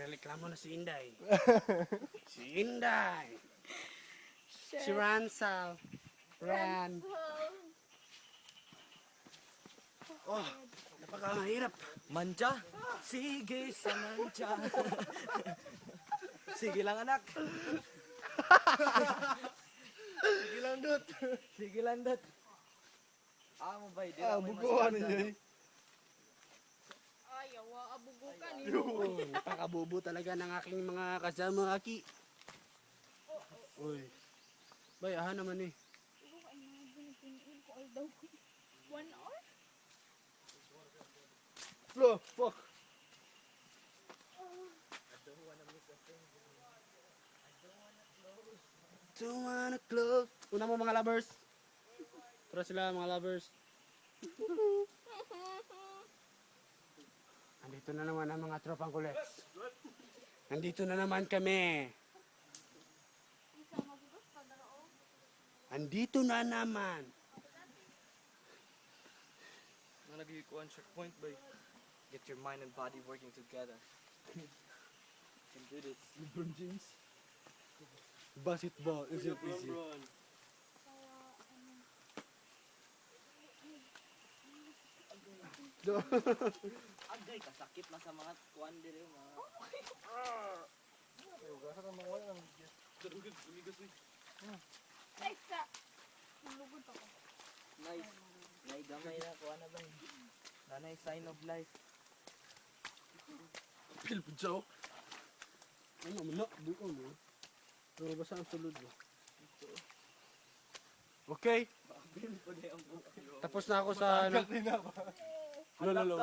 Nagreklamo na si Inday. Si Inday. Si Ransal. Ran. Oh, napakahirap. Manja? Sige sa manja. Sige lang anak. Sige lang, Dot. Sige lang dat. Mo ba? Di Ah, lang may bukuhan masada. niya eh. Ayaw, abubukan eh. Oh, napakabobo talaga ng aking mga kasama aki. Uy. Bay, aha naman eh. Pero ay mga ginipiniin ko ay daw. 1 hour? Bro, fuck. Don't wanna close. Una mo mga lovers. Tara sila mga lovers. Andito na naman ang mga tropang kulets. Nandito na naman kami. Isa mabugas pa daro. Andito na naman. Nalagay ko ang checkpoint ba? Get your mind and body working together. Can do this. LeBron James. Basketball is it easy. Kaya Agay, kasakit na sa mga kuwan dire mga. ay sa. Nalugod ako. Nice. Nay gamay na kuwan na ba? Nanay sign of life. Pil po siya. Ano mo na? Doon mo. Pero basta ang sulod mo. Okay. Bil po na yung buka. Tapos na ako sa ano. Kanina pa. Lolo.